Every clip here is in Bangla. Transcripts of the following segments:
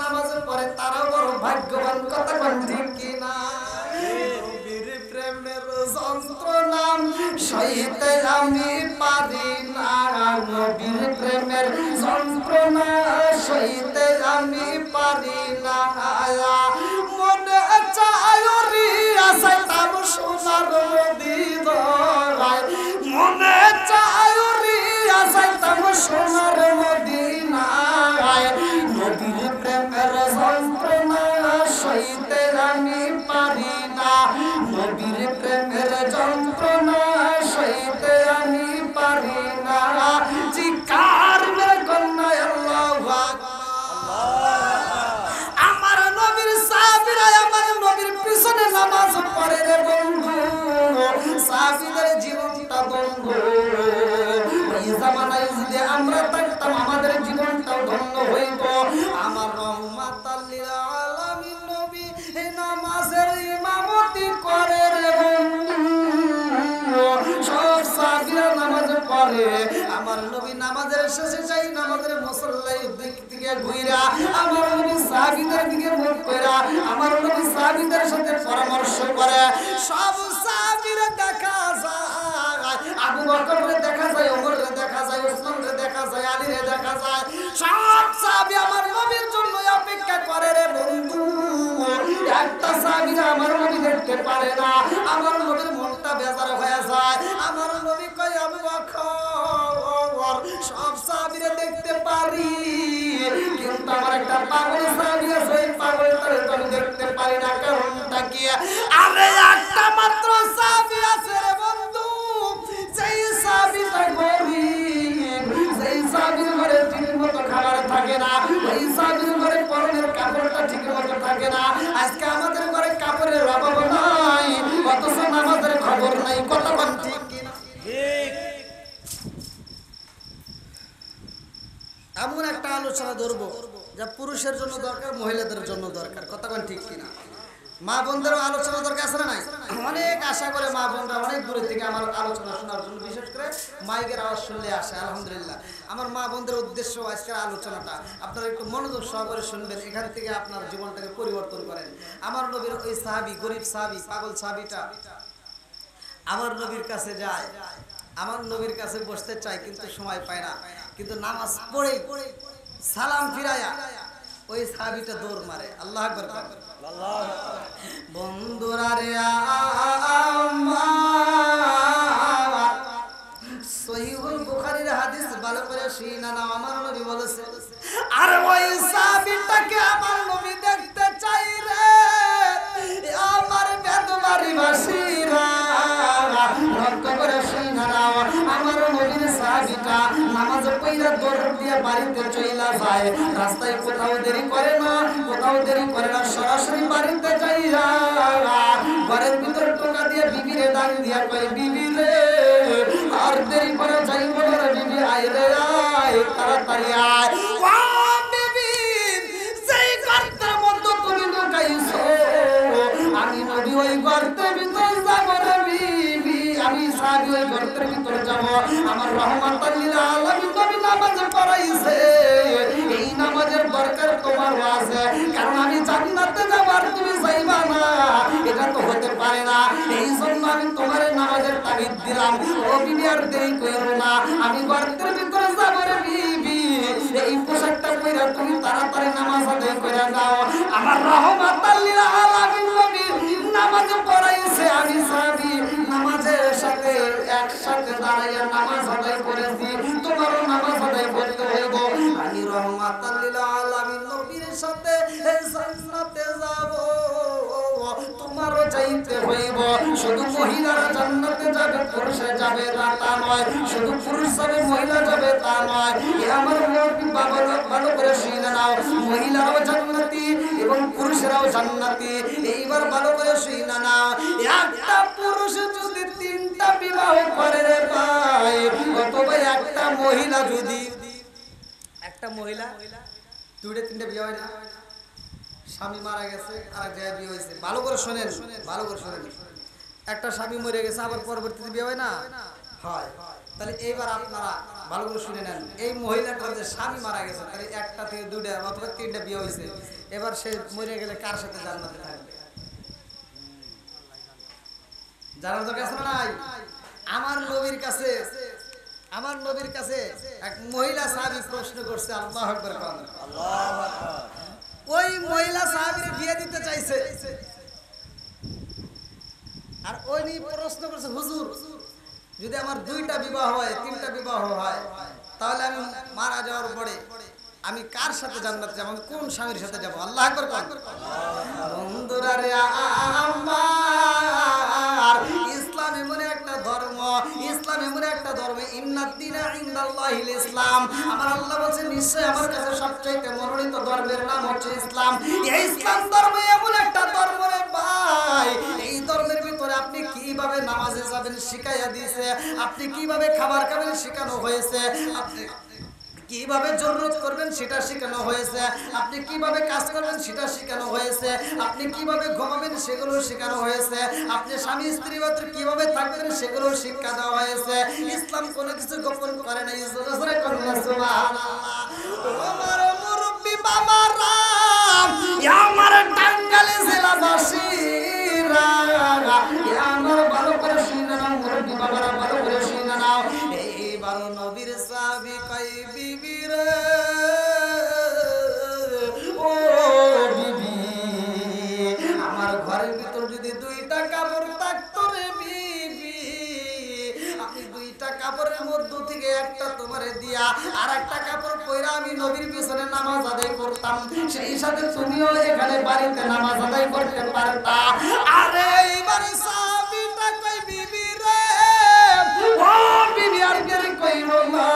নামাজ পড়ে তারাও বড় ভাগ্যবান। কথা কোন ঠিক কিনা? নবীর প্রেমের যন্ত্রণা সইতে আমি পারি না, নবীর প্রেমের যন্ত্রণা সইতে আমি পারি না। মনে চায় আসাইতাম সোনার মদিনায়, মনে চায় আসাইতাম সোনার মদিনায়। নবীর প্রেমের যন্ত্রণা সইতে আমি পারি না, নবীর প্রেমের যন্ত্রণা সইতে আমি পারি না। চিৎকার মেরে কন্যা আল্লাহু আকবার। আমার নবীর সাহাবীরা আমার নবীর পিছনে নামাজ পড়ে রে বন্ধু, সাহাবীদের জীবনটা বন্ধু। ওই জামানায় যদি আমরা থাকতাম আমাদের জীবনটাও ধন্য হইত। আমার রহমাতাল লিল আলামিন নবী নামাজের ইমামতি করে রে বন্ধু, সব সাহাবীরা নামাজ পড়ে। আমার নবী নামাজের শেষে যাই নামাজের মুসল্লার দিক থেকে ঘুইরা আমার নবী সাহাবীদের দিকে মুখ কইরা আমার নবী সাহাবীদের সাথে পরামর্শ করে। সব সাহাবীরা দেখা যায়, আবু বকরকে দেখা যায়, ওমরকে দেখা যায়, ওসমানকে দেখা যায়, আলীকে দেখা যায়। সব সাহাবী আমার নবীর জন্য অপেক্ষা করে রে বন্ধু। একটা সাহাবীরা আমার নবী দেখতে পারে না, আমার নবীর মনটা বেজার হয়ে যায়। আমার নবী কয় আবু বকর সব সাহাবীরা দেখতে পারি, কিন্তু আমার একটা পাগল সাহাবী আছে, ওই পাগলটারে আমি দেখতে পারি না। কারণটা কি? আরে একটা মাত্র সাহাবী আছে রে বন্ধু, যেই সাহাবীটা গরীব, যেই সাহাবীর ঘরে ঠিকমতো খাবার থাকে না, ওই সাহাবীর ঘরে পরনের কাপড়টা ঠিকমতো থাকে না। আজকে আমাদের ঘরে কাপড়ের অভাব নাই, অথচ নামাজের খবর নাই। কথা বল ঠিক কিনা? ঠিক। এমন একটা আলোচনা ধরবো যা পুরুষের জন্য দরকার, মহিলাদের জন্য দরকার। কথা বল ঠিক কিনা? মা বোনদেরও আলোচনা দরকার আছে না নাই? অনেক আশা করে মা বোনরা অনেক দূরের থেকে আমার আলোচনা শোনার জন্য, বিশেষ করে মাইকের আওয়াজ শুনলে আসে। আলহামদুলিল্লাহ, আমার মা বোনদের উদ্দেশ্য আজকের আলোচনাটা আপনারা একটু মনোযোগ সহকারে শুনবেন, এখান থেকে আপনার জীবনটাকে পরিবর্তন করেন। আমার নবীর ওই সাহাবী, গরিব সাহাবী, পাগল সাহাবীটা আমার নবীর কাছে যায়, আমার নবীর কাছে বসতে চায় কিন্তু সময় পায় না। কিন্তু নামাজ পড়ে সালাম ফিরায়া ওই সাহাবীটা দৌড় মারে। আল্লাহু আকবার। বন্ধুরা রে আমার সহিহুল বুখারীর হাদিস ভালো করে শুনা নাও। আমার নবী বলেছে, আর ওই সাহাবীটাকে আমার নবী দেখতে চাই রে আমার বেদবাড়ি বাসীরা। লক্ষ্য করে শুনা নাও, আমার নবীর সাহাবীটা নামাজ পড়ে দৌড় দিয়ে বাড়িতে চইলা যায়। রাস্তায় কোথাও দেরি করে না, কোথাও দেরি করে না, সরাসরি বাড়িতে যাইয়া ঘরের ভিতর টোকা দিয়ে বিবিরে ডাক দিয়া কয়, বিবি রে আর দেরি করে যাইব না রে বিবি, আয় রে আয়, তাড়াতাড়ি আয়। ও বিবি, যেই গর্তের মধ্যে তুমি লুকাইছো আমি নবী ওই গর্তের ভিতর যাব রে বিবি, আমি সাহাবী ওই গর্তের ভিতর যাব। আমার রহমাতাল লিল আলামিন নবী নামাজ পড়াইছে, এই নামাজের দরকার তোমারও আছে, কারণ আমি জান্নাতে যাব আর তুমি যাইবা না, এটা তো হতে পারে না। এই জন্য আমি তোমার নামাজের তাগিদ দিলাম। ও বিবি আর দেরি করো না, আমি গর্তের ভিতরে যাব রে বিবি, এই পোশাকটা পরে তুমি তাড়াতাড়ি নামাজ আদায় করে দাও। আমার রহমাতাল লিল আলামিন নবী নামাজ পড়াইছে, আমি সাহাবী নামাজের সাথে একসাথে দাঁড়াইয়া নামাজ আদায় করেছি, তোমারও নামাজ আদায় করতে হইব। আমি রহমাতাল লিল আলামিন নবীর সাথে জান্নাতে যাব, তোমারও যাইতে হইব। শুধু মহিলারা জান্নাতে যাবে, পুরুষে যাবে তা নয়, শুধু পুরুষ যাবে মহিলা যাবে তা নয়। আমার নবী ভালো করে শুনে নাও, মহিলারাও জান্নাতি এবং পুরুষেরাও জান্নাতি। এইবার ভালো করে শুনে নাও, একটা পুরুষ যদি তিনটা বিবাহ করে রে ভাই, অথবা একটা মহিলা যদি, একটা মহিলা দুইটা তিনটা বিয়ে হয় না, স্বামী মারা গেছে আর এক জায়গায় বিয়ে হয়েছে। ভালো করে শোনেন, ভালো করে শোনেন। একটা স্বামী মরে গেছে আবার পরবর্তীতে বিয়ে হয় না, হয়। তাহলে এইবার আপনারা ভালো করে শুনে নেন, এই মহিলাটার যে স্বামী মারা গেছে, তাহলে একটা থেকে দুইটা অথবা তিনটা বিয়ে হয়েছে, এবার সে মরে গেলে কার সাথে জান্নাতে থাকবে? জানার দরকার আছে না নাই? আমার নবীর কাছে এক মহিলা সাহাবী প্রশ্ন করছে, আল্লাহু আকবার। আল্লাহু আকবার। ওই মহিলা সাহাবীর বিয়ে দিতে চাইছে, আর ওই প্রশ্ন করছে, হুজুর যদি আমার দুইটা বিবাহ হয়, তিনটা বিবাহ হয়, তাহলে আমি মারা যাওয়ার পরে আমি কার সাথে জান্নাতে যাব, আমি কোন স্বামীর সাথে যাব? আল্লাহু আকবার। বন্ধুরা রে আমার, ইসলাম এমন একটা ধর্ম, ইসলাম এমন একটা ধর্ম, ইন্নাদ-দীনা ইনদাল্লাহিল ইসলাম। আমার আল্লাহ বলেন নিশ্চয় আমার কাছে সবচেয়ে মনোনীত ধর্মের নাম হচ্ছে ইসলাম। এই ইসলাম ধর্ম এমন একটা ধর্ম রে ভাই, এই ধর্মের ভিতরে আপনি কিভাবে নামাজে যাবেন শিখাইয়া দিয়েছে, আপনি কিভাবে খাবার খাবেন শেখানো হয়েছে, আপনি কিভাবে জরুরত করবেন সেটা শেখানো হয়েছে, আপনি কিভাবে কাজ করবেন সেটা শেখানো হয়েছে, আপনি কিভাবে ঘুমাবেন সেগুলো শেখানো হয়েছে, আপনি স্বামী স্ত্রীর ভিতরে কিভাবে থাকবেন সেগুলো শিক্ষা দেওয়া হয়েছে। ইসলাম কোনো কিছু গোপন করে নাই। জোরে করুন সুবহানাল্লাহ। আমার মুরব্বি বাবারা, আমার টাঙ্গাইল জেলাবাসীরা, আমার ভালো করে শুনে নাও, মুরব্বি বাবারা ভালো করে শুনে নাও। এইবার নবীর সাহাবী কই, বিবি রে ও বিবি, আমার ঘরের ভিতর যদি দুইটা কাপড় থাকতো রে বিবি, আমি দুইটা কাপড়ের মধ্য থেকে একটা তোমারে দিয়া আর একটা কাপড় পয়রা আমি নবীর পিছনে নামাজ আদায় করতাম, সেই সাথে তুমিও এখানে বাড়িতে নামাজ আদায় করতে পারতা। আরে এইবারে সাহাবীটা কই, বিবি রে ও বিবি, আর দেরি কইরো না,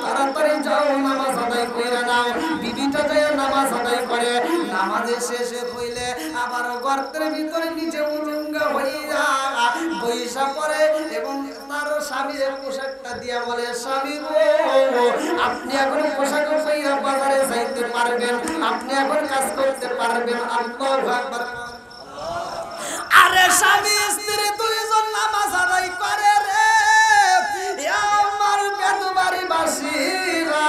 তাড়াতাড়ি যাও নামাজ আদায় কইরা নাও। বিবিটা যায় নামাজ আদায় করে, নামাজের শেষে হইলে আবার গর্তের ভিতরে নিচে উলঙ্গা হইয়া বইসা পড়ে এবং তার স্বামীর পোশাকটা দিয়া বলে, স্বামী গো আপনি এখন পোশাক পইরা বাজারে যাইতে পারবেন, আপনি এখন কাজ করতে পারবেন। আল্লাহু আকবার। আরে স্বামী স্ত্রী দুইজন নামাজ আদায় করে রে আমার বেদবাড়ি বাসীরা।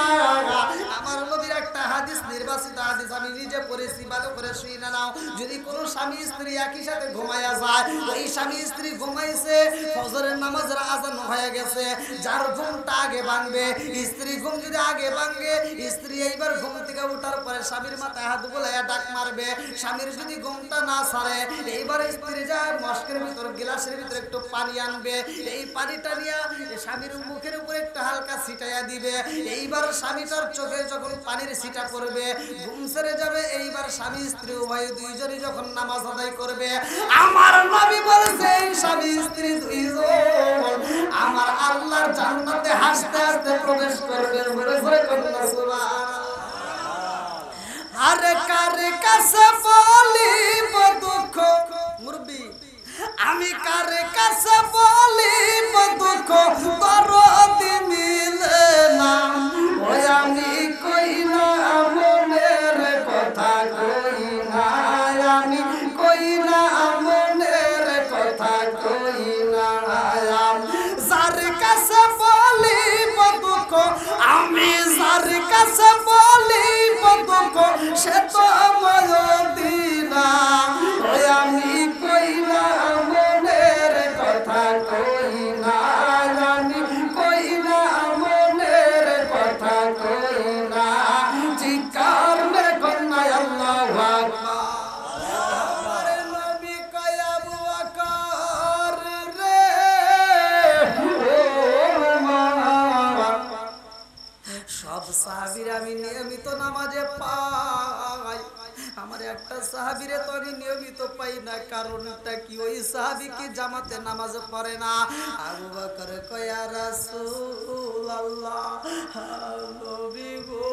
আমার নবীর একটা হাদিস, নির্বাচিত হাদিস আমি নিজে পড়েছি, ভালো করে শুনে নাও। যদি কোনো স্বামী স্ত্রী একই সাথে ঘুমায়া যায়, ওই স্বামী স্ত্রী ঘুমাইছে, ফজরের নামাজের আজান হয়ে গেছে, যার ঘুমটা আগে ভাঙবে, স্ত্রী ঘুম যদি আগে ভাঙে, স্ত্রী এইবার ঘুম থেকে উঠার পরে স্বামীর মাথায় হাত বুলাইয়া ডাক মারবে। স্বামীর যদি ঘুমটা না ছাড়ে, এইবার স্ত্রী যায় মস্কের ভিতর গ্লাসের ভিতরে একটু পানি আনবে, এই পানিটা নিয়ে স্বামীর মুখের উপরে একটু হালকা ছিটাইয়া দিবে। এইবার স্বামীটার চোখে যখন পানির ছিটা পড়বে, ঘুম ছেড়ে যাবে। এইবার স্বামী স্ত্রী উভয় দুইজনই যখন নামাজ আদায় করবে, আমার নবী বলেছে এই স্বামী স্ত্রী দুইজন আমার আল্লাহর জান্নাতে হাসতে হাসতে প্রবেশ করবে। বলে কন্যা সুবহানাল্লাহ। আরে কার কাছে বলিব দুঃখ, মুরব্বি আমি কার কাছে বলিব দুঃখ, দরদি মিলে না, ওই আমি কই না মনের কথা, কই না আমি, কই না মনের কথা, কই না। যার কাছে বলিব দুঃখ, আমি যার কাছে বলিব দুঃখ, সে তো মদিনা, ওই আমি কই না মনের কথা, কই না আমি, কই না মনের কথা, কই না। চিৎকার মেরে কন্যা আল্লাহু আকবার। নবী কয় আবু বকর রে সব সাহাবীরা আমি নিয়মিত নামাজে পাই, আমার একটা সাহাবীরে তো আমি নিয়মিত পাই না, কারণটা কি? ওই সাহাবী কি জামাতে নামাজ পড়ে না। আবু বকর কয় ইয়া রাসূলুল্লাহ, নবী গো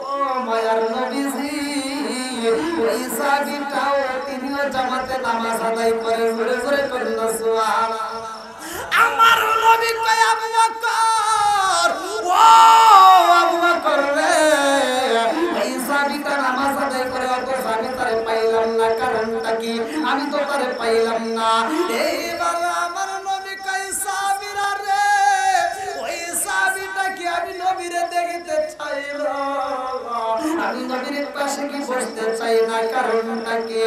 ও মায়ার নবীজি, ওই সাহাবীটাও তিনিও জামাতে নামাজ আদায় করে। জোরে জোরে করুন সুবহানাল্লাহ। আমার নবী কয় আবু বকর, ও আবু বকর রে, এই সাহাবীটা নামাজ আদায় করে অত সাহাবী তারে পাইলাম না, কারণটা কি? আমি তো তারে পাইলাম না। এইবার আমার নবী কয় সাহাবীরা রে ওই সাহাবীটা কি আমি নবীরে দেখতে চাই না, আমি নবীর পাশে কি বসতে চাই না, কারণটা কি?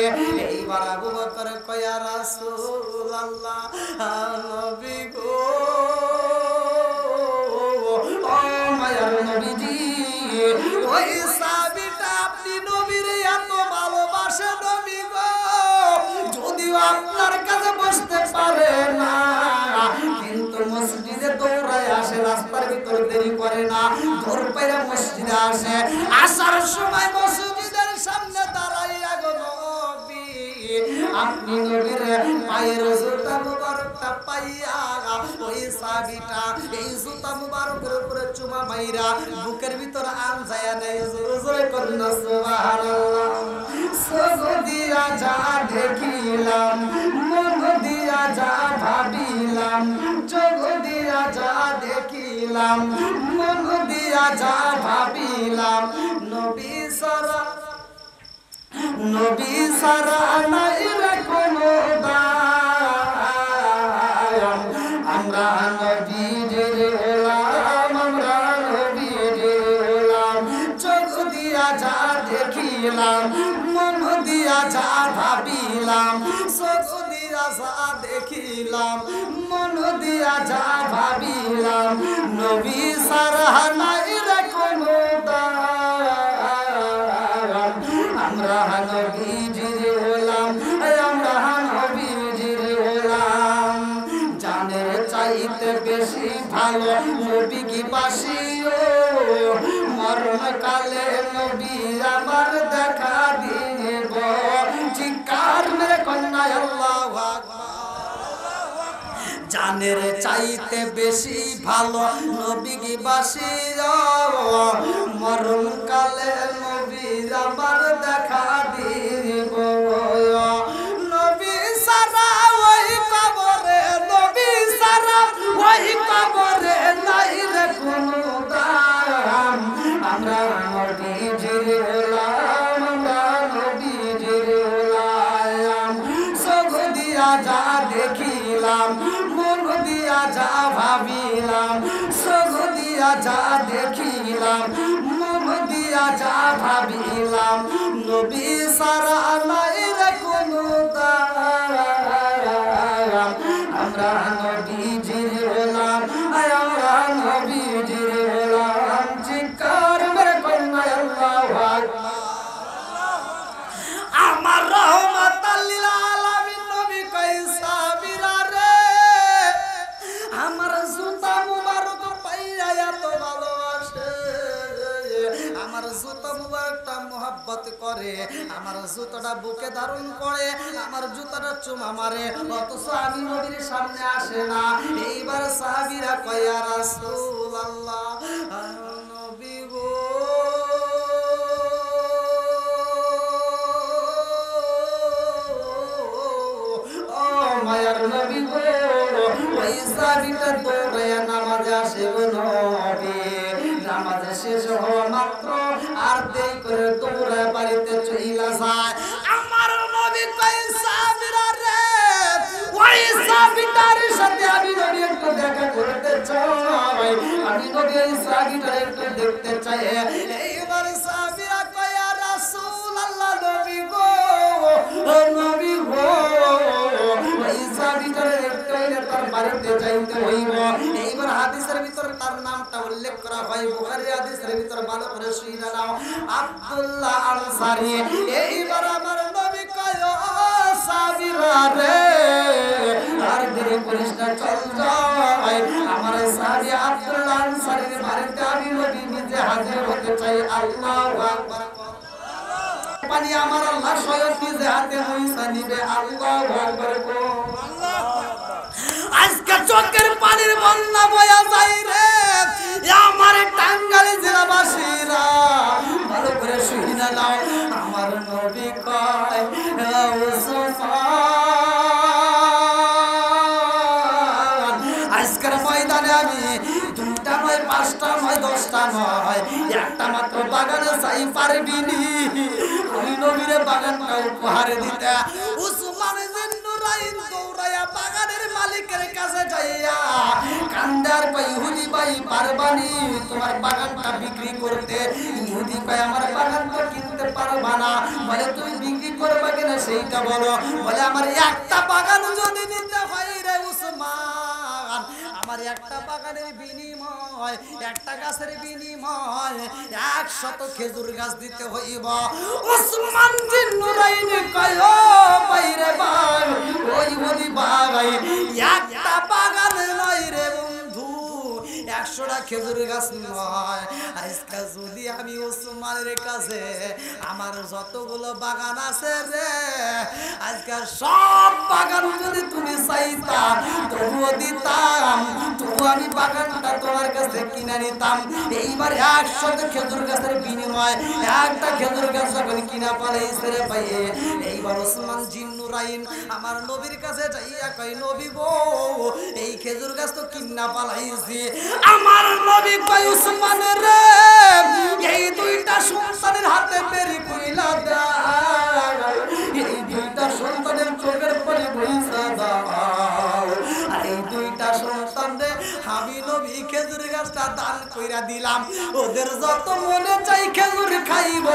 এইবার আবু বকর কয় ইয়া রাসূলুল্লাহ নবী গো ও মায়ার নবীজি ওই সাহাবীটা আপনি নবীরে এত ভালোবাসে নবী গো, যদিও আপনার কাছে বসতে পারে না কিন্তু মসজিদে দৌড়ায় আসে, রাস্তার ভিতর দেরি করে না, দৌড় পাইরা মসজিদে আসে, আসার সময় মসজিদের সামনে দাঁড়াইয়া গো নবী আপনি নবীর পায়ের জুতা মুবারকটা পাইয়া ওই সাহাবীটা এই জুতা মুবারকের উপরে চুমা মাইরা বুকের ভিতর আনজায়া নেয়, জোরে জোরে করুন সুবহানাল্লাহ। সব দিয়া যা দেখিলাম, মন দিয়া যা ভাবিলাম, চোখ দিয়া যা দেখিলাম, মন দিয়া যা ভাবিলাম, নবী সারা নাই রে কোনো দাম, আমরা নবীর গোলাম, আমরা নবীর গোলাম, চোখ দিয়া যা দেখিলাম, মন দিয়া যা ভাবিলাম, চোখ দিয়া যা দেখিলাম, মন দিয়া যা ভাবিলাম, নবী সারা নাই রে কোনো দাম, আমরা নবীজির গোলাম, আমরা নবীজির গোলাম। জানের চাইতে বেশি ভালো নবী কি বাসিও, মরণকালে নবী আমার দেখা দিব, চিৎকার মেরে কন্যা আল্লাহু আকবার। জানের চাইতে বেশি ভালো নবী কি বাসিও, মরণকালে নবী আমার দেখা দিব, নবী সারা ওই কবরে, নবী সারা ওই কবরে নাই রে কোনো দাম, আমরা নবীজির গোলাম, আমরা নবীজির গোলাম, চোখ দিয়া যা দেখিলাম, মন দিয়া যা ভাবিলাম, চোখ দিয়া যা দেখিলাম, মন দিয়া যা ভাবিলাম, নবী সারা নাই রে কোনো দাম, আমরা নবীজির গোলাম, আমরা নবীজির গোলাম, চিৎকার মেরে কন্যা আল্লাহু আকবার। আমার রহমাতাল লিল আলামিন নবী কয় সাহাবীরা রে আমার জুতা মুবারক পাইয়া এত ভালোবাসে, আমার জুতা মুবারকটা মোহাব্বত করে, আমার জুতাটা বুকে ধারণ করে, আমার জুতাটা চুমা মারে, অথচ আমি নবীর সামনে আসে না। এইবার সাহাবীরা কয় ইয়া রাসূলুল্লাহ নবী গো ও মায়ার নবী গো, ওই সাহাবীটা দৌড়াইয়া নামাজে আসে গো নবী, নামাজ শেষ হওয়া মাত্র আর দেরি করে দৌড়ে বাড়িতে চইলা যায়। আমার নবী কয় সাহাবীরা রে ওই সাহাবীটার সাথে আমি নবী একটু দেখা করতে চাই, আমি নবী এই সাহাবীটার একটু দেখতে চাই। এইবার সাহাবীরা কয় ইয়া রাসূলুল্লাহ নবী গো ও নবী গো ওই সাহাবীটার একটু তার বাড়িতে যাইতে হইব। এইবার হাদিসের ভিতর তার নামটা উল্লেখ করা হয়, বুখারী হাদিসের ভিতর ভালো করে শুনে নাও, আব্দুল্লাহ আনসারী। এইবার আমার নবী কয় ও সাহাবীরা রে আর দেরি করিস না, চল যাই, আমার সাহাবী আব্দুল্লাহ আনসারীর বাড়িতে আমি নবী নিজে হাজির হতে চাই। আল্লাহু আকবার। পানি আমার আল্লাহ স্বয়ং নিজে হাতে পয়সা নিবে। আল্লাহু আকবার। আজকে চোখের পানির বন্যা বয়া যায় রে আমার টাঙ্গাইল জেলাবাসীরা, ভালো করে শুনে নাও। আমার নবী কয় আজকের ময়দানে আমি 2টা নয় 5টা নয় 10টা নয় একটা মাত্র বাগানে চাই পারবি নি, আমি নবীরে বাগানটা উপহার দিতে। ওসমান জিন্নুরাইন দৌড়ায়া বাগানের মালিকের কাছে যাইয়া কান্দার কই ইহুদি ভাই পারবানি তোমার বাগানটা বিক্রি করতে? ইহুদি কয় আমার বাগান তো কিনতে পারবা না। বলে তুমি বিক্রি করবে কিনা সেইটা বলো। বলে আমার একটা বাগান যদি নিতে হয় রে ওসমান, আমার একটা বাগানের বিনিময়, একটা গাছের বিনিময় 100 খেজুর গাছ দিতে হইব। ওসমান জিন্নুরাইন কয় ও বাইরে ভাই, ওই বলি ভাই একটা বাগান নয় রে বন্ধু, 100টা খেজুর গাছ নয়। আজকে যদি আমি ওসমানের কাছে আমার যতগুলো বাগান আছে রে, আজকে সব বাগান যদি তুমি চাইতা তবুও দিতাম, তবু আমি বাগানটা তোমার কাছে কিনে নিতাম। এইবার 100 খেজুর গাছের বিনিময় একটা খেজুর গাছ যখন কিনা পালাইছে রে ভাই, এইবার ওসমান জিন্নুরাইন আমার নবীর কাছে যাইয়া কই নবী গো এই খেজুর গাছ তো কিনা পালাইছি। আমার নবী কই ওসমান রে এই দুইটা সন্তানের হাতে বেরি কইলা দাও, এই দুইটা সন্তানের চোখের পানি বইসা দাও, আর এই দুইটা সন্তান রে আমি নবী খেজুর গাছটা দান কইরা দিলাম। ওদের যত মনে চাই খেজুর খাইব,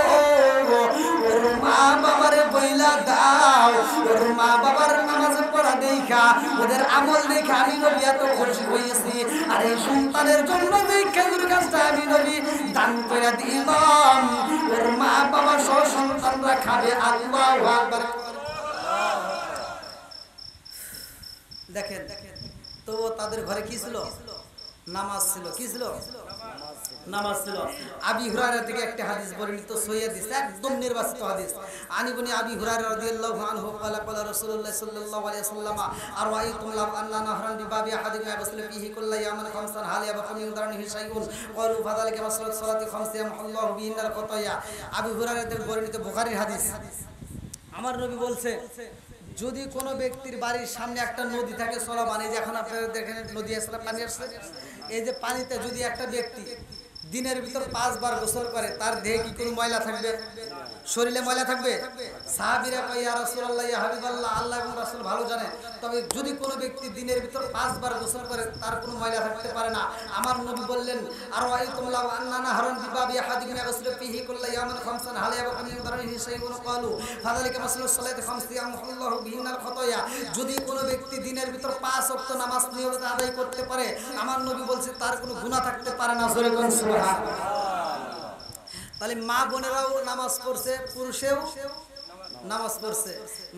ওর মা বাবারে বইলা দাও, ওর মা বাবার নামাজ পড়া দেখা ওদের আমল দেখা আমি নবী এত খুশি হয়েছি। আর এই সন্তানের জন্য যে খেজুর গাছটা আমি নবী দান কইরা দিলাম, ওর মা বাবা সহ সন্তানরা খাবে। আল্লাহু আকবার। দেখেন তো তাদের ঘরে কি ছিল? নামাজ ছিল। কি ছিল? নামাজ ছিল। আবি হুরায়রা থেকে একটা হাদিস বর্ণিত সহিহ হাদিস, একদম নির্বাচিত হাদিস। আনিবনি আবি হুরায়রা রাদিয়াল্লাহু আনহু ক্বালা ক্বালা রাসূলুল্লাহ সাল্লাল্লাহু আলাইহি ওয়াসাল্লাম আরআইতুম লাম আন্না নাহরান বিবাবি আহাদিকুম ইয়াগসিলু ফীহি কুল্লা ইয়াওমিন খামসান হাল ইয়াবকা মিন দারনিহি শাইউন ক্বালু ফাযালিকা মাসলাতু সালাতি খামসি ইয়ামহুল্লাহু বিহিন্নাল খাতায়া। আবি হুরায়রা থেকে বর্ণিত বুখারীর হাদিস। আমার নবী বলছে যদি কোনো ব্যক্তির বাড়ির সামনে একটা নদী থাকে চলা পানি, যে এখন আপনারা দেখেন নদী আসলে পানি আসছে, এই যে পানিতে যদি একটা ব্যক্তি দিনের ভিতর 5 বার গোসল করে তার দেহে কি কোনো ময়লা থাকবে? শরীরে ময়লা থাকবে? সাহাবীরা কয় ইয়া রাসূলুল্লাহ ইয়া হাবিবাল্লাহ, আল্লাহ এবং রাসূল ভালো জানে, তবে যদি কোনো ব্যক্তি দিনের ভিতর 5 বার গোসল করে তার কোনো ময়লা থাকতে পারে না। আমার নবী বললেন আর ওয়াইতুম লাউ আন্না নাহরান বিবাবি আহাদিকুম ইয়াগসিলু ফীহি কুল্লা ইয়াওমিন খামসান হাল ইয়াবকা মিন দারনিহি শাইউন ক্বালু ফাযালিকা মাসলাতু সালাতি খামসি ইয়ামহুল্লাহু বিহিন্নাল খাতায়া। যদি কোনো ব্যক্তি দিনের ভিতর 5 ওয়াক্ত নামাজ নিয়মিত আদায় করতে পারে, আমার নবী বলছে তার কোনো গুনাহ থাকতে পারে না। জোরে বলুন সুবহানাল্লাহ। তাহলে মা বোনেরাও নামাজ পড়ছে, পুরুষেও নামাজ পড়ছে,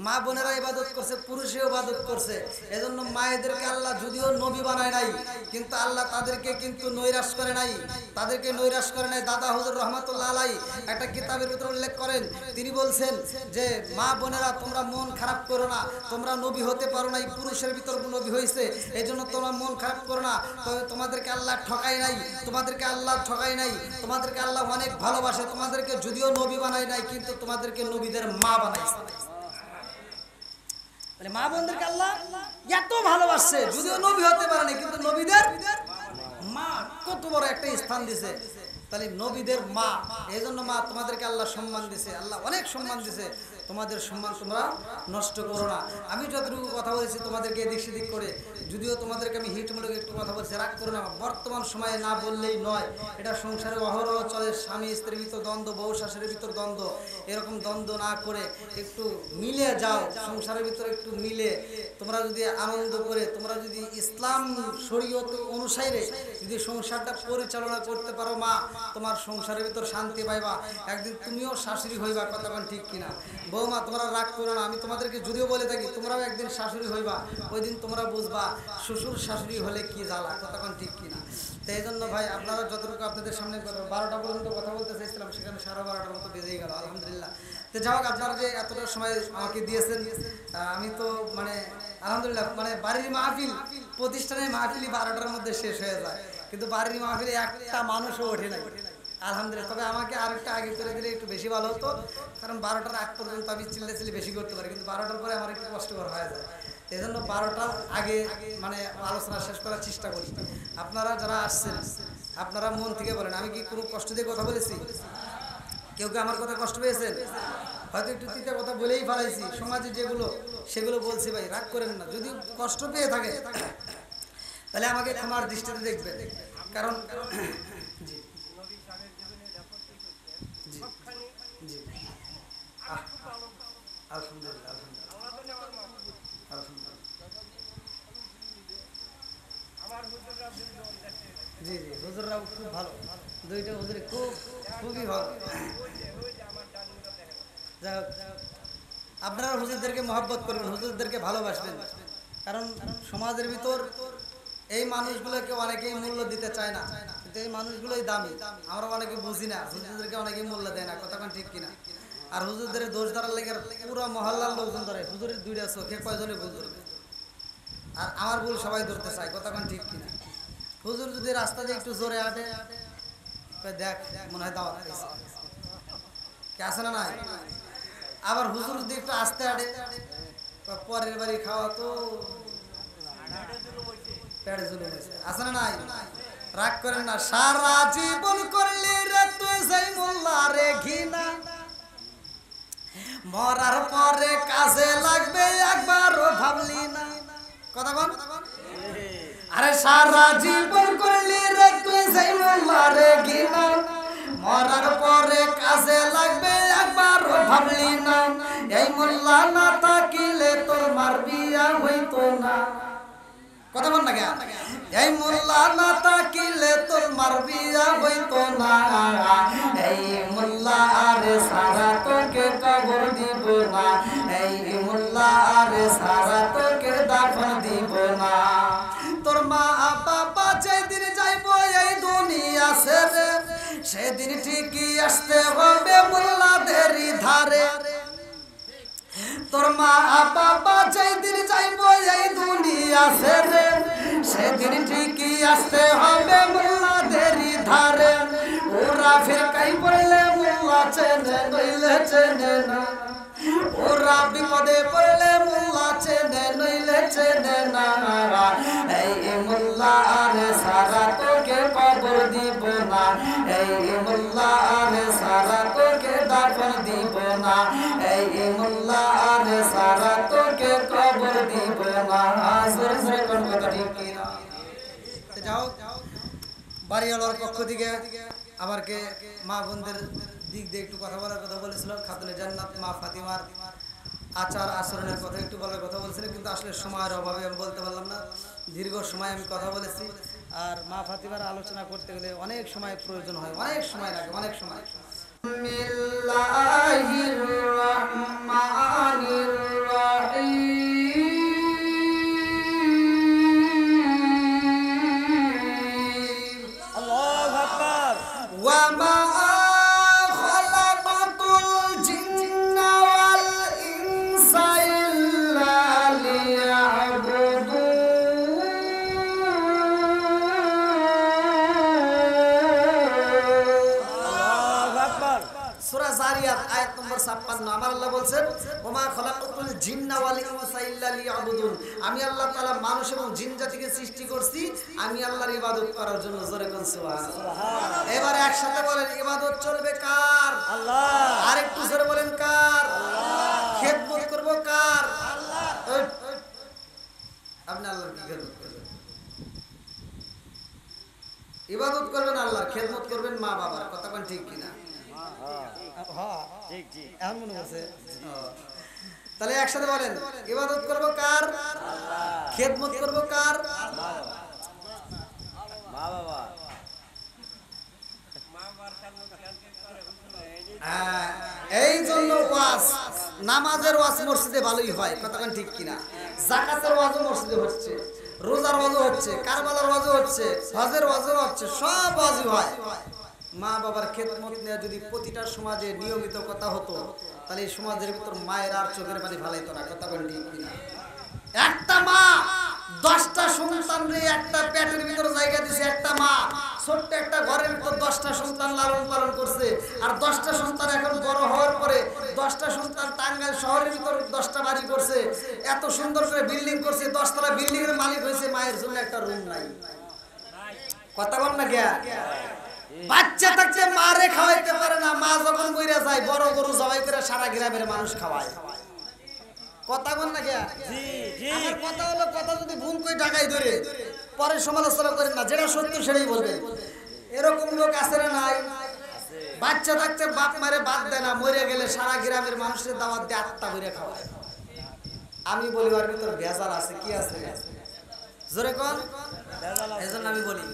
মা বোনেরা ইবাদত করছে, পুরুষেও ইবাদত করছে। এজন্য মায়েদেরকে আল্লাহ যদিও নবী বানায় নাই, কিন্তু আল্লাহ তাদেরকে কিন্তু নৈরাশ করে নাই, তাদেরকে নৈরাশ করে নাই। দাদা হুজুর রহমাতুল্লাহ আলাইহি একটা কিতাবের ভিতরে উল্লেখ করেন, তিনি বলছেন যে মা বোনেরা তোমরা মন খারাপ করো না, তোমরা নবী হতে পারো নাই, পুরুষের ভিতর নবী হয়েছে, এই জন্য তোমরা মন খারাপ করো না। তবে তোমাদেরকে আল্লাহ ঠকাই নাই, তোমাদেরকে আল্লাহ ঠকাই নাই, তোমাদেরকে আল্লাহ অনেক ভালোবাসে। তোমাদেরকে যদিও নবী বানায় নাই, কিন্তু তোমাদেরকে নবীদের মা বানায়। মা বোনদেরকে আল্লাহ এত ভালোবাসছে, যদিও নবী হতে পারে না, কিন্তু নবীদের মা কত বড় একটা স্থান দিছে। তাহলে নবীদের মা, এই জন্য মা তোমাদেরকে আল্লাহ সম্মান দিছে, আল্লাহ অনেক সম্মান দিছে। তোমাদের সম্মান তোমরা নষ্ট করো না। আমি যতটুকু কথা বলেছি তোমাদেরকে এদিক সেদিক করে, যদিও তোমাদেরকে আমি হিটমূলক একটু কথা বলছি, রাগ করো না। বর্তমান সময়ে না বললেই নয়, এটা সংসারে অহরহ চলে। স্বামী স্ত্রীর ভিতর দ্বন্দ্ব, বউ শাশুড়ির ভিতর দ্বন্দ্ব, এরকম দ্বন্দ্ব না করে একটু মিলে যাও, সংসারের ভিতরে একটু মিলে তোমরা যদি আনন্দ করে, তোমরা যদি ইসলাম শরীয়ত অনুসারে যদি সংসারটা পরিচালনা করতে পারো, মা তোমার সংসারের ভিতর শান্তি পাইবা, একদিন তুমিও শাশুড়ি হইবা। কথা বলেন ঠিক কিনা? বৌমা তোমরা রাগ করো না, আমি তোমাদেরকে যদিও বলে থাকি তোমরাও একদিন শাশুড়ি হইবা, ওই দিন তোমরা বুঝবা শ্বশুর শাশুড়ি হলে কি জ্বালা। কথা বলেন ঠিক কিনা? তো এই জন্য ভাই আপনারা যতটুকু আপনাদের সামনে 12টা পর্যন্ত কথা বলতে চাইছিলাম, সেখানে 12:30টার মতো বেজেই গেল আলহামদুলিল্লাহ। তো যাই হোক, আপনারা যে এতটা সময় আমাকে দিয়েছেন, আমি তো মানে আলহামদুলিল্লাহ, মানে বাড়ির মাহফিল, প্রতিষ্ঠানের মাহফিলই 12টার মধ্যে শেষ হয়ে যায়, কিন্তু বাড়ির মাহফিলে একটা মানুষও ওঠে নাই আলহামদুলিল্লাহ। তবে আমাকে আরেকটা আগে করে দিলে একটু বেশি ভালো হতো, কারণ 12টার আগ পর্যন্ত আমি চিল্লাচিল্লি বেশি করতে পারি, কিন্তু 12টার পরে আমার একটু কষ্টকর হয়ে যায়। এই জন্য 12টার আগে মানে আলোচনা শেষ করার চেষ্টা করি। আপনারা যারা আসছেন আপনারা মন থেকে বলেন, আমি কি কোনো কষ্ট দিয়ে কথা বলেছি? কেউ কি আমার কথা কষ্ট পেয়েছেন? হয়তো একটু তিতা কথা বলেই ফেলাইছি, সমাজে যেগুলো সেগুলো বলছি ভাই, রাগ করেন না। যদি কষ্ট পেয়ে থাকে তাহলে আমাকে ক্ষমার দৃষ্টিতে দেখবেন। কারণ জি জি জি আলহামদুলিল্লাহ আলহামদুলিল্লাহ জি জি, হুজুররাও খুব ভালো, দুইটা হুজুর খুবই ভালো। যাই হোক, আপনারা হুজুরদেরকে মহব্বত করবেন, হুজুরদেরকে ভালোবাসবেন। কারণ সমাজের ভিতর এই মানুষগুলোকে অনেকেই মূল্য দিতে চায় না, কিন্তু এই মানুষগুলোই দামি। আমরা অনেকে বুঝি না, হুজুরদেরকে অনেকেই মূল্য দেয় না, কতক্ষণ ঠিক কিনা। আর হুজুরদের দোষ ধরার লেগে পুরো মহল্লার লোকজন ধরে, হুজুরের দুইটা চোখে কয়জনে ভুল ধরবে, আর আমার ভুল সবাই ধরতে চায়, কতক্ষণ ঠিক কিনা। হুজুর যদি রাস্তা দিয়ে একটু জোরে হাঁটে, দেখ মনে হয় দাওয়াত পেয়েছে, কে আছে না নাই? আবার হুজুর যদি একটু আস্তে হাঁটে, পরের বাড়ি খাওয়া তো পেটে জুলুম হয়েছে, আছে না নাই? রাগ করেন না। সারা জীবন করলি রে তুই সেই মোল্লা রে ঘৃণা, মরার পরে কাজে লাগবে একবারও ভাবলি না, কথা বল। আরে সারা জীবন করলি রে তুই সেই মোল্লা রে ঘৃণা, মরার পরে কাজে লাগবে একবারও ভাবলি না। এই মোল্লা না থাকিলে তোর মার বিয়া হইতো না, কথা বল না কে? এই মোল্লা না থাকিলে তোর মার বিয়া হইতো না, এই মোল্লা আরে সারা তোকে কবর দিব না, এই মোল্লা আরে সারা তোকে দাফন দিব না। তোর মা বাবা যেদিন যাইব এই দুনিয়া ছেড়ে, সেদিন ঠিকই আসতে হবে মোল্লাদেরই ধারে। তোর মা বাবা যেদিন যাইব এই দুনিয়া ছেড়ে, সেদিন ঠিকই আসতে হবে মোল্লাদেরই ধারে। ওরা ফিরকাই পড়লে মোল্লা চেনে নইলে চেনে না, ওরা বিপদে পড়লে মোল্লা চেনে নইলে চেনে না। এই মোল্লা আরে সারা তোকে কবর দিব না, এই মোল্লা আরে সারা তোকে দাফন দিব না, এই মোল্লা আরে সারা তোকে কবর দিব না। জোরে জোরে কোন কথা ঠিক কি না? যাও বাড়িওয়ালার পক্ষ থেকে আবার কে মা বোনদের দিক দিয়ে একটু কথা বলার কথা বলেছিল। খাতুনে জান্নাত মা ফাতিমার আচার আচরণের কথা একটু বলার কথা বলছিলেন, কিন্তু আসলে সময়ের অভাবে আমি বলতে পারলাম না। দীর্ঘ সময় আমি কথা বলেছি, আর মা ফাতিমার আলোচনা করতে গেলে অনেক সময় প্রয়োজন হয়, অনেক সময় লাগে, অনেক সময়। বিসমিল্লাহির রহমানির রহিম। আল্লাহু আকবার। ওয়া মা সূরা যারিয়াত আয়াত নম্বর 56। আমার আল্লাহ বলেন, ওমা খলাকাতুল জিন্না ওয়াল ইনসা ইল্লা লিয়াবুদুন, আমি আল্লাহ তাআলা মানুষ এবং জিন জাতিকে সৃষ্টি করছি আমি আল্লাহর ইবাদত করার জন্য। জোরে কোন সুবহানাল্লাহ। এবারে একসাথে বলেন, ইবাদত চলবে কার? আল্লাহ। আর একটু জোরে বলেন, কার? আল্লাহ। খেদমত করব কার? আল্লাহ। আপনি আল্লাহর কি খেদমত করবেন? ইবাদত করবেন আল্লাহর, খেদমত করবেন মা বাবার, কথা কোন ঠিক কিনা? এখন মনে হচ্ছে। তাহলে একসাথে বলেন, ইবাদত করবো কার? আল্লাহ। খেদমত করবো কার? মা বাবা। এই জন্য ওয়াজ, নামাজের ওয়াজ মসজিদে ভালোই হয়, কতক্ষণ ঠিক কিনা? যাকাতের ওয়াজও মসজিদে হচ্ছে, রোজার ওয়াজও হচ্ছে, কারবালার ওয়াজও হচ্ছে, হজের ওয়াজও হচ্ছে, সব ওয়াজই হয়। মা বাবার খেদমত নিয়ে যদি প্রতিটা সমাজে নিয়মিত কথা হতো, তাহলে এই সমাজের ভিতর মায়ের আর চোখের পানি ভালাইতো না, কথা বলেন ঠিক কিনা? একটা মা 10টা সন্তানরে একটা পেটের ভিতর জায়গা দিয়েছে, একটা মা ছোট্ট একটা ঘরের ভিতর 10টা সন্তান লালন পালন করছে, আর 10টা সন্তান এখন বড় হওয়ার পরে 10টা সন্তান টাঙ্গাইল শহরের ভিতর 10টা বাড়ি করছে, এত সুন্দর করে বিল্ডিং করছে, 10 তলা বিল্ডিং এর মালিক হয়েছে, মায়ের জন্য একটা রুম নাই, কথা বল না কে? বাচ্চা থাকতে মারে খাওয়াইতে পারে না, মা যখন মইরা যায় বড় গরু জবাই করে সারা গ্রামের মানুষ খাওয়ায়। কথা বল না কে? আমার কথা হলো, কথা যদি ভুল করে ঢাকাই ধরে পরে সমালোচনা করেন না, যেটা সত্য সেটাই বলবেন। এরকম লোক আছে না নাই? বাচ্চা থাকতে বাপ মারে বাদ দেয় না, মরে গেলে সারা গ্রামের মানুষের দাওয়াত দিয়ে আত্মা করে খাওয়ায়। আমি বলি ওর ভিতর ভেজাল আছে। কি আছে? জোরে কোন? এজন্য আমি বলি,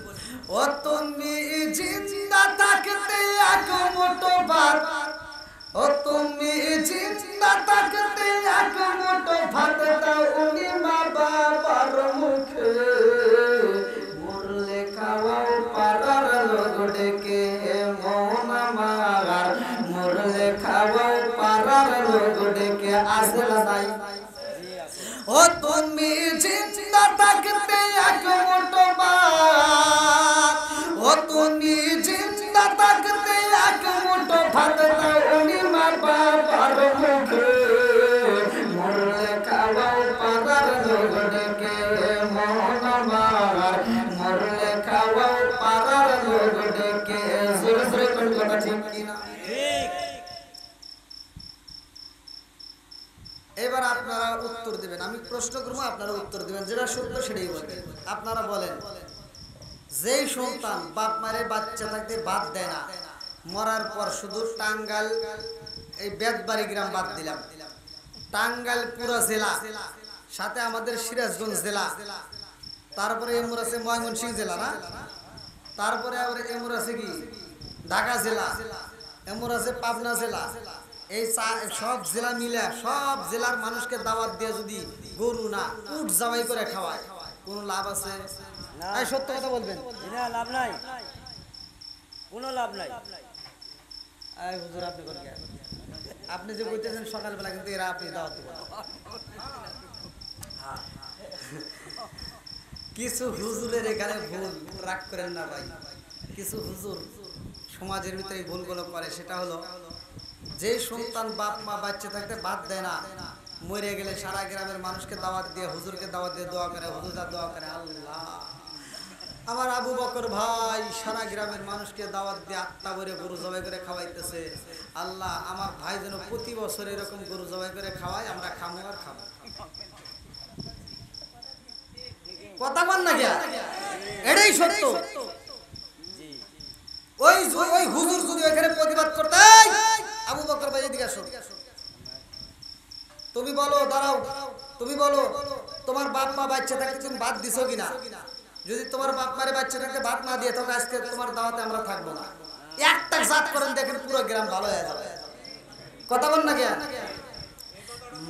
ও তুমি জিন্দা থাকতে এক মুঠো ভাত, ও তুমি জিন্দা থাকতে এক মুঠো ভাত দাও উনি মা বাবার মুখে, মরলে খাওয়াও পাড়ার লোক ডেকে মন আমার, মরলে খাওয়াও পাড়ার লোক ডেকে। আসলে নাই? ও তুমি জিন্দা থাকতে এক মুঠো ভাত, ও তুমি জিন্দা থাকতে এক মুঠো ভাত দাও উনি মা বাবার মুখে, মরলে খাওয়াও পাড়ার লোক ডেকে মন আমার, মরলে খাওয়াও পাড়ার লোক ডেকে। জোরে জোরে কোন কথা ঠিক কিনা? এবার আপনারা উত্তর দিবেন, আমি প্রশ্ন করবো, আপনারা উত্তর দিবেন, যেটা সত্য সেটাই বলবেন। আপনারা বলেন, যেই সন্তান বাপ মারে বাচ্চা থাকতে বাদ দেয় না, মরার পর শুধু টাঙ্গাইল এই বেতবাড়ি গ্রাম বাদ দিলাম, টাঙ্গাইল পুরো জেলা, সাথে আমাদের সিরাজগঞ্জ জেলা, তারপরে এমুর আছে ময়মনসিংহ জেলা না, তারপরে আবার এমুর আছে কি ঢাকা জেলা, এমুর আছে পাবনা জেলা, এই সব জেলা মিলে সব জেলার মানুষকে দাওয়াত দিয়ে যদি গরু না উট জবাই করে খাওয়ায়, কোনো লাভ আছে? এই সত্য কথা বলবেন। লাভ নাই, কোনো লাভ নাই। এই হুজুর আপনি কোন কে? আপনি যে কইতেছেন সকালবেলা, কিন্তু এরা আপনি দাওয়াত দিবেন। কিছু হুজুরের এখানে ভুল, রাগ করেন না ভাই, কিছু হুজুর সমাজের ভিতরে ভুলগুলো করে। সেটা হলো, যে সন্তান বাপ মা বাচ্চা থাকতে বাদ দেয় না, মরে গেলে সারা গ্রামের মানুষকে দাওয়াত দিয়ে, হুজুরকে দাওয়াত দিয়ে দোয়া করে, হুজুররা দোয়া করে, আল্লাহ আমার আবু বকর ভাই সারা গ্রামের মানুষকে দাওয়াত দিয়ে আত্মা ভরে গরু জবাই করে খাওয়াইতেছে, আল্লাহ আমার ভাই যেন প্রতি বছর এরকম গরু জবাই করে খাওয়ায়, আমরা খাবো আর খাবো। কথা বল না গিয়া? এটাই সত্য। ওই ওই হুজুর যদি ওইখানে প্রতিবাদ করতে, আবু বকর ভাই এদিকে আসো, তুমি বলো, দাঁড়াও, তুমি বলো তোমার বাপ মা বাচ্চা থাকতে তুমি বাদ দিছো কিনা? যদি তোমার বাপ মারে বাচ্চা থাকতে বাদ না দিয়ে তবে আজকে তোমার দাওয়াতে আমরা থাকবো না। একটা জাত করেন, দেখেন পুরো গ্রাম ভালো হয়ে যাবে। কথা বল না কেন?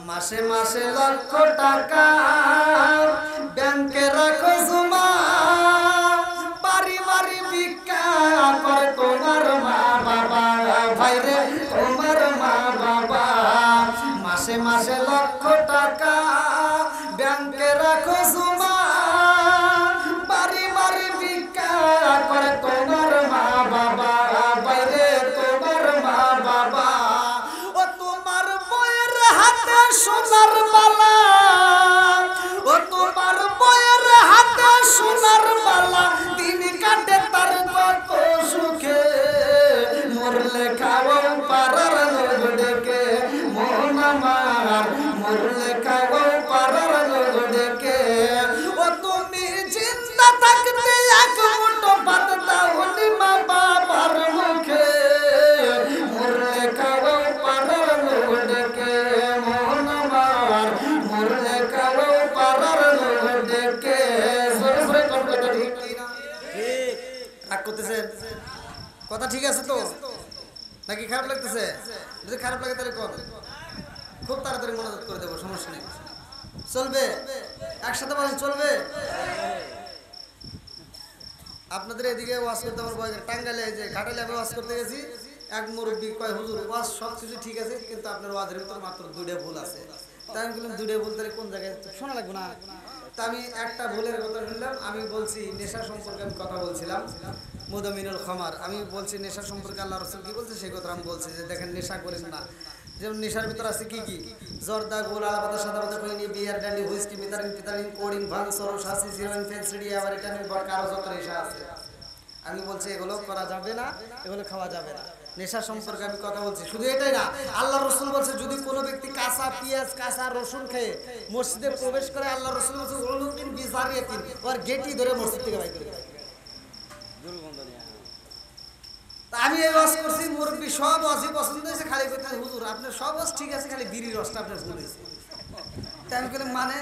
মাসে মাসে লক্ষ টাকা ব্যাংকে রাখো জমা, বাড়ি বাড়ি ভিক্ষা করে তোমার মা বাবা, ভাই রে তোমার মা বাবা। মাসে মাসে লক্ষ টাকা ব্যাংকে রাখো জমা, বাড়ি বাড়ি ভিক্ষা করে তোমার মা বাবা, ভাই রে তোমার মা বাবা। ও তোমার বইয়ের হাতে সোনার মালা, ও তোমার বইয়ের হাতে সোনার মালা, দিন কাটে তার কত সুখে, মরলে খাওয়াও পাড়ার লোক ডেকে মন আমার, মরলে খাওয়াও পাড়ার লোক ডেকে। ও তুমি জিন্দা থাকতে এক মুঠো ভাত দাও নি মা বাবার মুখে, মরলে খাওয়াও পাড়ার লোক ডেকে মন আমার, মরলে খাওয়াও পাড়ার লোক ডেকে। জোরে জোরে কোন কথা ঠিক কিনা? ঠিক। রাগ করতেছেন? কথা ঠিক আছে তো নাকি খারাপ লাগতেছে? যদি খারাপ লাগে তাহলে কর, খুব তাড়াতাড়ি মনোযোগ করে দেবো, সমস্যা নেই। চলবে? একসাথে বলেন চলবে? আপনাদের এদিকে ওয়াজ করতে আমার ভয় করে। টাঙ্গাইলে যে ঘাটালে আমি ওয়াজ করতে গেছি, এক মুরব্বী কয় হুজুর ওয়াজ সব কিছু ঠিক আছে, কিন্তু আপনার ওয়াজের ভিতর মাত্র দুইটা ভুল আছে। তাই আমি বললাম দুইটা ভুল তাহলে কোন জায়গায় শোনা লাগবে না? তা আমি একটা ভুলের কথা শুনলাম। আমি বলছি নেশা সম্পর্কে আমি কথা বলছিলাম, মুদামিনুল খামার। আমি বলছি নেশা সম্পর্কে আল্লাহ রাসূল কি বলছে সেই কথা আমি বলছি, যে দেখেন নেশা করেন না। যেমন নেশার ভিতর আছে কি কি? জর্দা, গোল, আলাপাতা, সাদা পাতা, খৈনি, বিয়ার, ডান্ডি, হুইস্কি, মিতারিন, পিতারিন, কোডিং, ভাং, সরো, শাসি, সিরোইন, ফেন্সিডি, আবার এটা নিয়ে কারো যত নেশা আছে। আমি বলছি এগুলো করা যাবে না, এগুলো খাওয়া যাবে না। নেশা সম্পর্কে আমি কথা বলছি। শুধু এটাই না, আল্লাহ রসুল বলছে যদি কোনো ব্যক্তি কাঁচা পেঁয়াজ কাঁচা রসুন খেয়ে মসজিদে প্রবেশ করে, আল্লাহ রসুল বলছে ওলুকিন বিজারিয়াতিন, ওর গেটই ধরে মসজিদ থেকে বাইর করে দেয়। আমি এই ওয়াজ করছি, মুরব্বী সব ওয়াজই পছন্দ হয়েছে, খালি করতে হুজুর আপনার সব ওয়াজ ঠিক আছে, খালি বিড়ির রসটা আপনার ভুল হয়েছে। তাই আমি বললাম মানে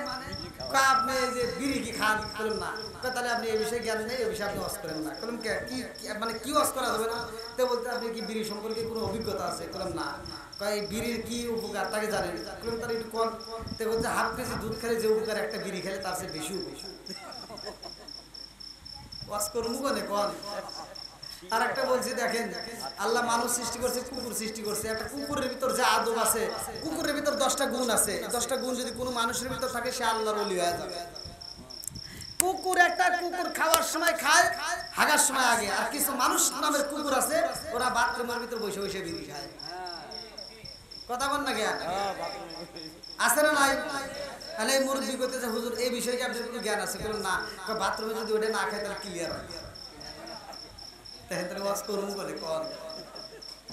আপনি এই যে বিড়ি কি খান? বললাম না। তাহলে আপনি এই বিষয়ে জ্ঞান নেই, এই বিষয়ে আপনি ওয়াজ করেন না। বললাম কি মানে কি ওয়াজ করা যাবে না? তো বলতে আপনি কি বিড়ি সম্পর্কে কোনো অভিজ্ঞতা আছে? বললাম না। এই বিড়ির কি উপকার তাকে জানেন? বললাম তার একটু কম। তো বলছে হাফ কেজি দুধ খেলে যে উপকার একটা বিড়ি খেলে তার চেয়ে বেশি উপকার। ওয়াজ করুন কোনে কন। আর একটা বলছি দেখেন, আল্লাহ মানুষ সৃষ্টি করছে, কুকুর সৃষ্টি করছে। একটা কুকুরের ভিতর যে আদব আছে, কুকুরের ভিতর 10টা গুণ আছে। 10টা গুণ যদি কোনো মানুষের ভিতর থাকে, সে আল্লাহর ওলি হয়ে যাবে। কুকুর খাওয়ার সময় খায়, হাগার সময় আগে। আর কিছু মানুষ নামের কুকুর আছে, ওরা বাথরুমের ভিতর বসে বসে বিড়ি খায়। কথা বল না জ্ঞান আছে না নাই? তাহলে এই মুরব্বী করতেছে হুজুর এই বিষয়ে কি আপনার কোনো জ্ঞান আছে? বলুন না। বাথরুমে যদি ওটা না খায় তাহলে ক্লিয়ার হয়।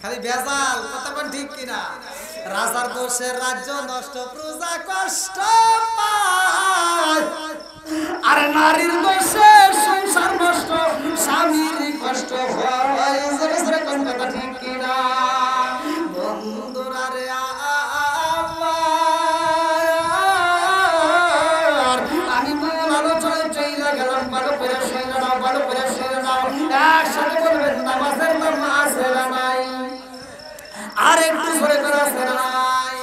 খালি ভেজাল, কথা বল ঠিক কিনা? রাজার দোষে রাজ্য নষ্ট, প্রজা কষ্ট পায়। আর নারীর দোষে সংসার নষ্ট, স্বামীর কষ্ট হয়। কোন কথা ঠিক কিনা? বন্ধুরা রে আমি মূল আলোচনায় চলে গেলাম। ভালো করে শুনে নাও, ভালো করে শুনে নাও। একসাথে বলবেন নামাজের নাম আছে না নাই? আর একটু করে করা আছে না নাই?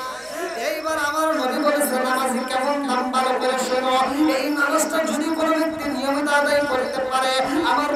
এইবার আমার নবী বলেছে নামাজ কেমন নাম, ভালো করে শোনো। এই নামাজটা যদি কোনো ব্যক্তি নিয়মিত আদায় করতে পারে, আমার